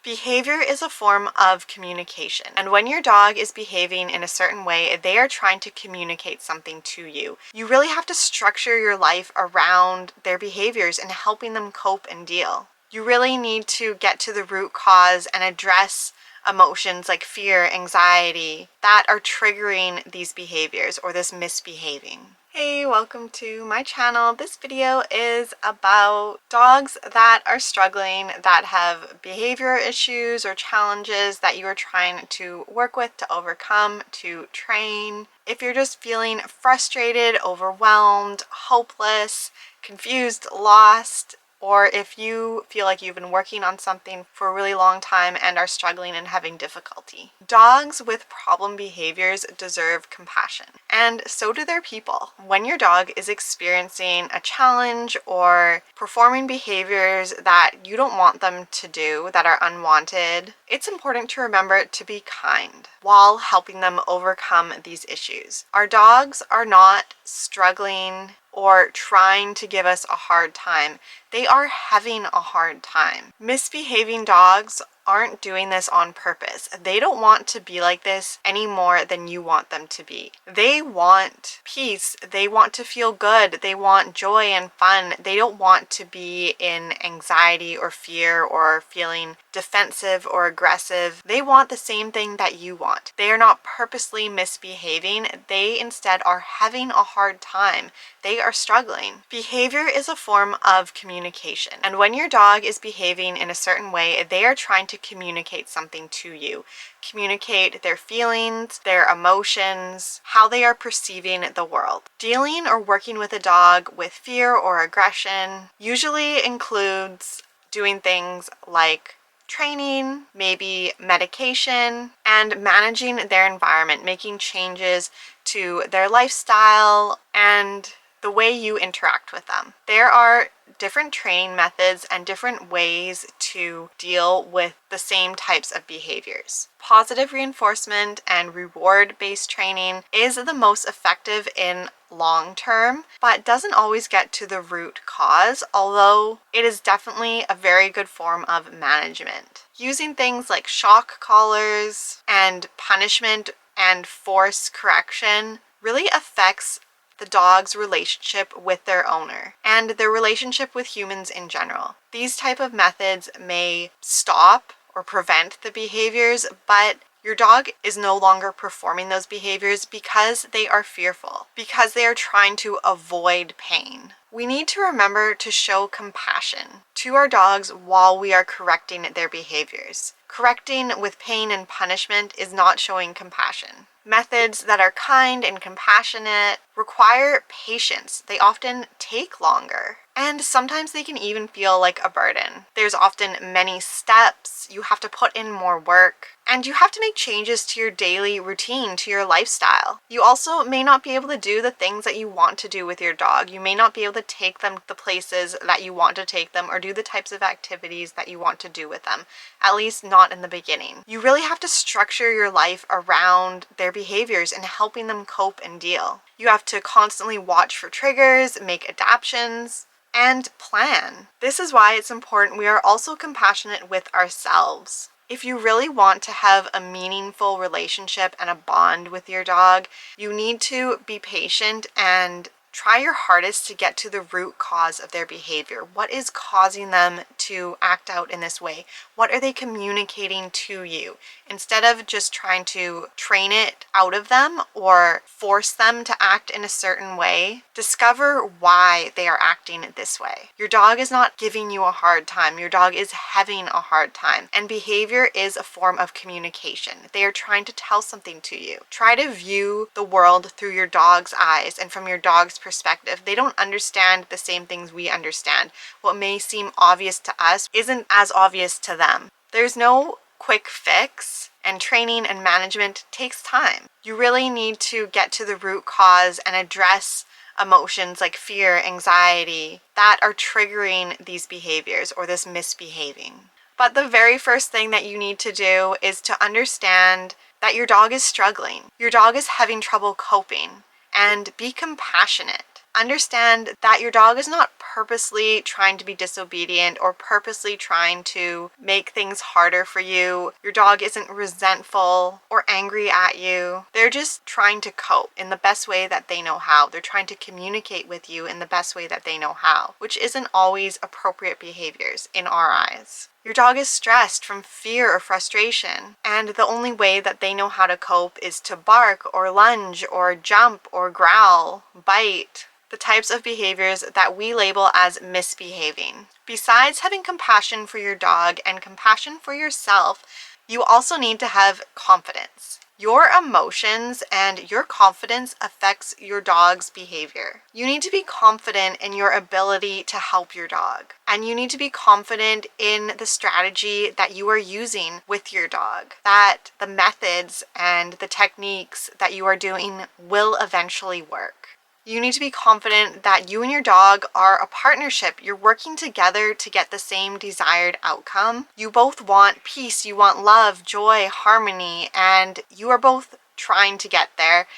Behavior is a form of communication, and when your dog is behaving in a certain way, they are trying to communicate something to you. You really have to structure your life around their behaviors and helping them cope and deal. You really need to get to the root cause and address emotions like fear, anxiety, that are triggering these behaviors or this misbehaving. Hey, welcome to my channel. This video is about dogs that are struggling, that have behavior issues or challenges that you are trying to work with, to overcome, to train. If you're just feeling frustrated, overwhelmed, hopeless, confused, lost, or if you feel like you've been working on something for a really long time and are struggling and having difficulty. Dogs with problem behaviors deserve compassion, and so do their people. When your dog is experiencing a challenge or performing behaviors that you don't want them to do, that are unwanted, it's important to remember to be kind while helping them overcome these issues. Our dogs are not struggling or trying to give us a hard time. They are having a hard time. Misbehaving dogs aren't doing this on purpose. They don't want to be like this any more than you want them to be. They want peace. They want to feel good. They want joy and fun. They don't want to be in anxiety or fear or feeling defensive or aggressive. They want the same thing that you want. They are not purposely misbehaving. They instead are having a hard time. They are struggling. Behavior is a form of communication, and when your dog is behaving in a certain way, they are trying to communicate something to you. Communicate their feelings, their emotions, how they are perceiving the world. Dealing or working with a dog with fear or aggression usually includes doing things like training, maybe medication, and managing their environment, making changes to their lifestyle and the way you interact with them. There are different training methods and different ways to deal with the same types of behaviors. Positive reinforcement and reward-based training is the most effective in long term, but doesn't always get to the root cause, although it is definitely a very good form of management. Using things like shock collars and punishment and force correction really affects the dog's relationship with their owner and their relationship with humans in general. These type of methods may stop or prevent the behaviors, but your dog is no longer performing those behaviors because they are fearful, because they are trying to avoid pain. We need to remember to show compassion to our dogs while we are correcting their behaviors. Correcting with pain and punishment is not showing compassion. Methods that are kind and compassionate require patience. They often take longer, and sometimes they can even feel like a burden. There's often many steps, you have to put in more work, and you have to make changes to your daily routine, to your lifestyle. You also may not be able to do the things that you want to do with your dog. You may not be able to take them the places that you want to take them or do the types of activities that you want to do with them, at least not in the beginning. You really have to structure your life around their behaviors and helping them cope and deal. You have to constantly watch for triggers, make adaptations, and plan. This is why it's important we are also compassionate with ourselves. If you really want to have a meaningful relationship and a bond with your dog, you need to be patient and try your hardest to get to the root cause of their behavior. What is causing them to act out in this way? What are they communicating to you? Instead of just trying to train it out of them or force them to act in a certain way, discover why they are acting this way. Your dog is not giving you a hard time. Your dog is having a hard time. And behavior is a form of communication. They are trying to tell something to you. Try to view the world through your dog's eyes and from your dog's perspective. They don't understand the same things we understand. What may seem obvious to us isn't as obvious to them. There's no quick fix, and training and management takes time. You really need to get to the root cause and address emotions like fear, anxiety, that are triggering these behaviors or this misbehaving. But the very first thing that you need to do is to understand that your dog is struggling. Your dog is having trouble coping, and be compassionate. Understand that your dog is not purposely trying to be disobedient or purposely trying to make things harder for you. Your dog isn't resentful or angry at you. They're just trying to cope in the best way that they know how. They're trying to communicate with you in the best way that they know how, which isn't always appropriate behaviors in our eyes. Your dog is stressed from fear or frustration, and the only way that they know how to cope is to bark or lunge or jump or growl, bite. The types of behaviors that we label as misbehaving. Besides having compassion for your dog and compassion for yourself, you also need to have confidence. Your emotions and your confidence affects your dog's behavior. You need to be confident in your ability to help your dog. And you need to be confident in the strategy that you are using with your dog. That the methods and the techniques that you are doing will eventually work. You need to be confident that you and your dog are a partnership. You're working together to get the same desired outcome. You both want peace, you want love, joy, harmony, and you are both trying to get there.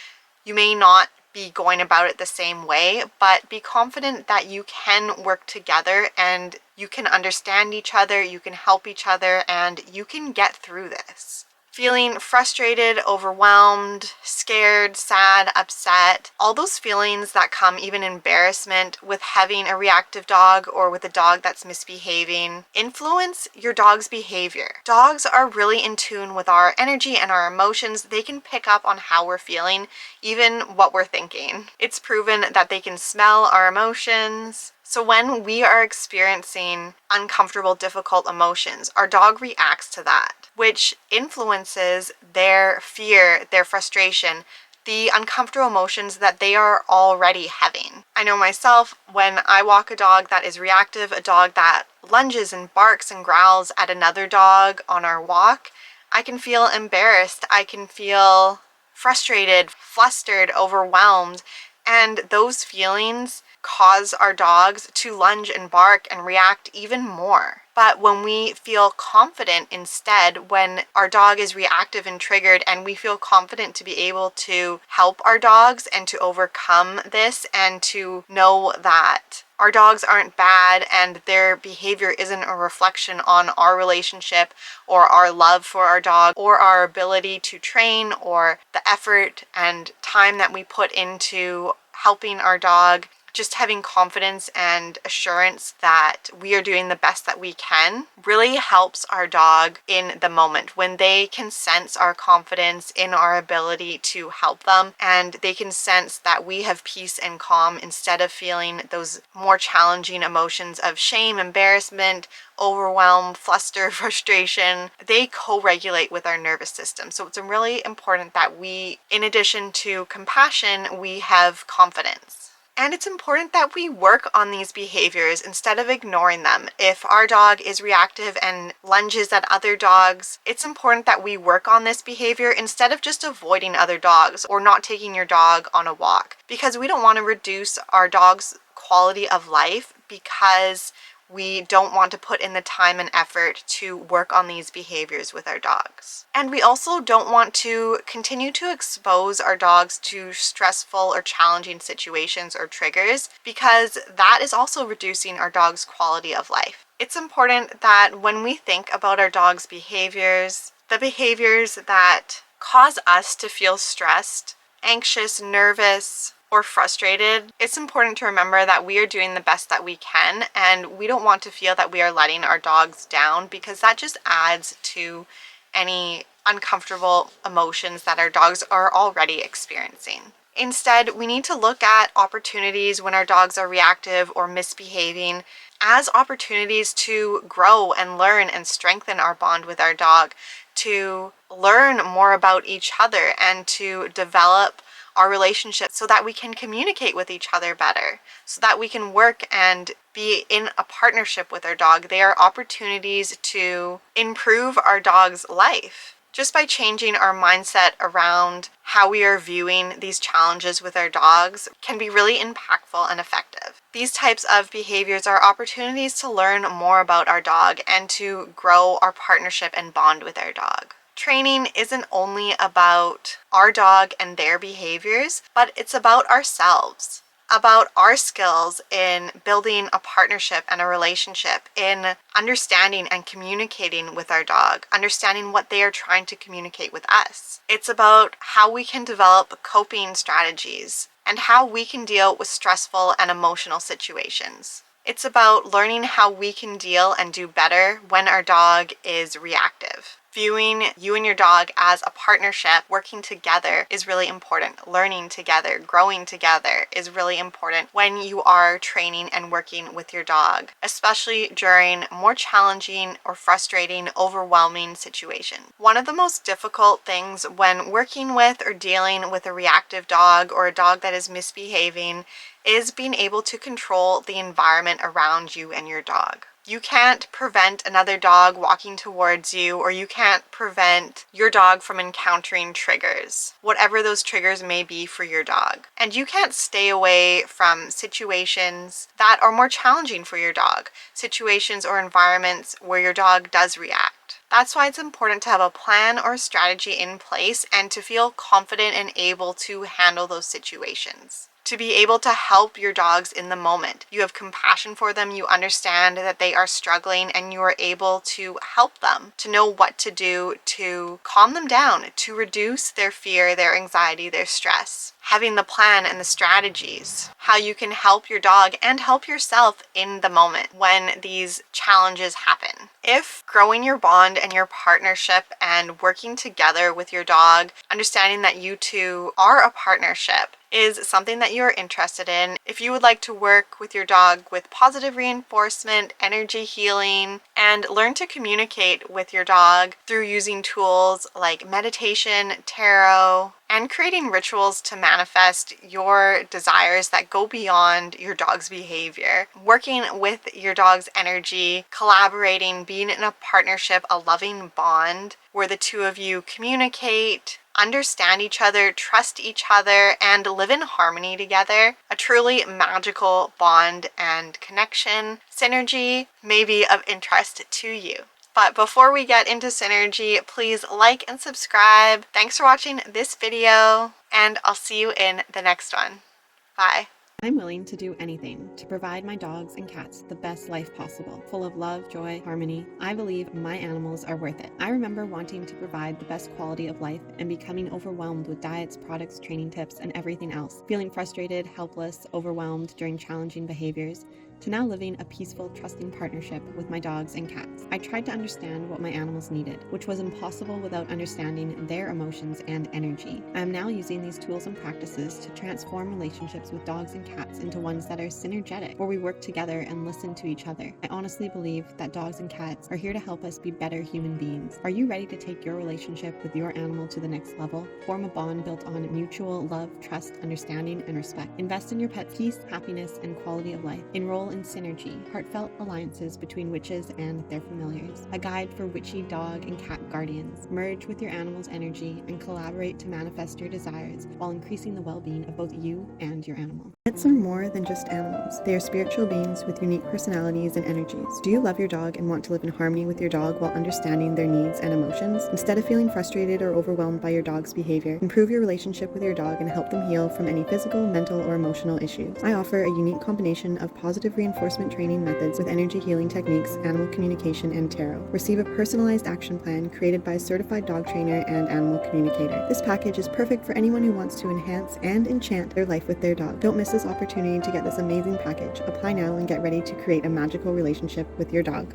You may not be going about it the same way, but be confident that you can work together and you can understand each other, you can help each other, and you can get through this. Feeling frustrated, overwhelmed, scared, sad, upset, all those feelings that come, even embarrassment with having a reactive dog or with a dog that's misbehaving, influence your dog's behavior. Dogs are really in tune with our energy and our emotions. They can pick up on how we're feeling, even what we're thinking. It's proven that they can smell our emotions. So when we are experiencing uncomfortable, difficult emotions, our dog reacts to that, which influences their fear, their frustration, the uncomfortable emotions that they are already having. I know myself, when I walk a dog that is reactive, a dog that lunges and barks and growls at another dog on our walk, I can feel embarrassed. I can feel frustrated, flustered, overwhelmed, and those feelings cause our dogs to lunge and bark and react even more. But when we feel confident instead, when our dog is reactive and triggered and we feel confident to be able to help our dogs and to overcome this and to know that our dogs aren't bad and their behavior isn't a reflection on our relationship or our love for our dog or our ability to train or the effort and time that we put into helping our dog, just having confidence and assurance that we are doing the best that we can really helps our dog in the moment when they can sense our confidence in our ability to help them and they can sense that we have peace and calm instead of feeling those more challenging emotions of shame, embarrassment, overwhelm, fluster, frustration. They co-regulate with our nervous system. So it's really important that we, in addition to compassion, we have confidence. And it's important that we work on these behaviors instead of ignoring them. If our dog is reactive and lunges at other dogs, it's important that we work on this behavior instead of just avoiding other dogs or not taking your dog on a walk. Because we don't want to reduce our dog's quality of life because we don't want to put in the time and effort to work on these behaviors with our dogs. And we also don't want to continue to expose our dogs to stressful or challenging situations or triggers because that is also reducing our dog's quality of life. It's important that when we think about our dog's behaviors, the behaviors that cause us to feel stressed, anxious, nervous, or frustrated, it's important to remember that we are doing the best that we can and we don't want to feel that we are letting our dogs down because that just adds to any uncomfortable emotions that our dogs are already experiencing. Instead, we need to look at opportunities when our dogs are reactive or misbehaving as opportunities to grow and learn and strengthen our bond with our dog, to learn more about each other and to develop our relationship so that we can communicate with each other better, so that we can work and be in a partnership with our dog. They are opportunities to improve our dog's life. Just by changing our mindset around how we are viewing these challenges with our dogs can be really impactful and effective. These types of behaviors are opportunities to learn more about our dog and to grow our partnership and bond with our dog. Training isn't only about our dog and their behaviors, but it's about ourselves. about our skills in building a partnership and a relationship, in understanding and communicating with our dog, understanding what they are trying to communicate with us. It's about how we can develop coping strategies and how we can deal with stressful and emotional situations. It's about learning how we can deal and do better when our dog is reactive. Viewing you and your dog as a partnership, working together is really important. Learning together, growing together is really important when you are training and working with your dog, especially during more challenging or frustrating, overwhelming situations. One of the most difficult things when working with or dealing with a reactive dog or a dog that is misbehaving is being able to control the environment around you and your dog. You can't prevent another dog walking towards you, or you can't prevent your dog from encountering triggers, whatever those triggers may be for your dog. And you can't stay away from situations that are more challenging for your dog, situations or environments where your dog does react. That's why it's important to have a plan or a strategy in place and to feel confident and able to handle those situations. To be able to help your dogs in the moment. You have compassion for them, you understand that they are struggling, and you are able to help them, to know what to do to calm them down, to reduce their fear, their anxiety, their stress. Having the plan and the strategies, how you can help your dog and help yourself in the moment when these challenges happen. If growing your bond and your partnership and working together with your dog, understanding that you two are a partnership, is something that you're interested in, if you would like to work with your dog with positive reinforcement, energy healing, and learn to communicate with your dog through using tools like meditation, tarot, and creating rituals to manifest your desires that go beyond your dog's behavior. Working with your dog's energy, collaborating, being in a partnership, a loving bond where the two of you communicate, understand each other, trust each other, and live in harmony together. A truly magical bond and connection, synergy may be of interest to you. But before we get into synergy, please like and subscribe. Thanks for watching this video, and I'll see you in the next one. Bye. I'm willing to do anything to provide my dogs and cats the best life possible, full of love, joy, harmony. I believe my animals are worth it. I remember wanting to provide the best quality of life and becoming overwhelmed with diets, products, training tips, and everything else, feeling frustrated, helpless, overwhelmed during challenging behaviors, to now living a peaceful, trusting partnership with my dogs and cats. I tried to understand what my animals needed, which was impossible without understanding their emotions and energy. I am now using these tools and practices to transform relationships with dogs and cats into ones that are synergetic, where we work together and listen to each other. I honestly believe that dogs and cats are here to help us be better human beings. Are you ready to take your relationship with your animal to the next level? Form a bond built on mutual love, trust, understanding, and respect. Invest in your pet's peace, happiness, and quality of life. Enroll in Synergy, heartfelt alliances between witches and their familiars. A guide for witchy dog and cat guardians. Merge with your animal's energy and collaborate to manifest your desires while increasing the well-being of both you and your animal. Pets are more than just animals. They are spiritual beings with unique personalities and energies. Do you love your dog and want to live in harmony with your dog while understanding their needs and emotions? Instead of feeling frustrated or overwhelmed by your dog's behavior, improve your relationship with your dog and help them heal from any physical, mental, or emotional issues. I offer a unique combination of positive reinforcement training methods with energy healing techniques, animal communication, and tarot. Receive a personalized action plan created by a certified dog trainer and animal communicator. This package is perfect for anyone who wants to enhance and enchant their life with their dog. Don't miss this opportunity to get this amazing package. Apply now and get ready to create a magical relationship with your dog.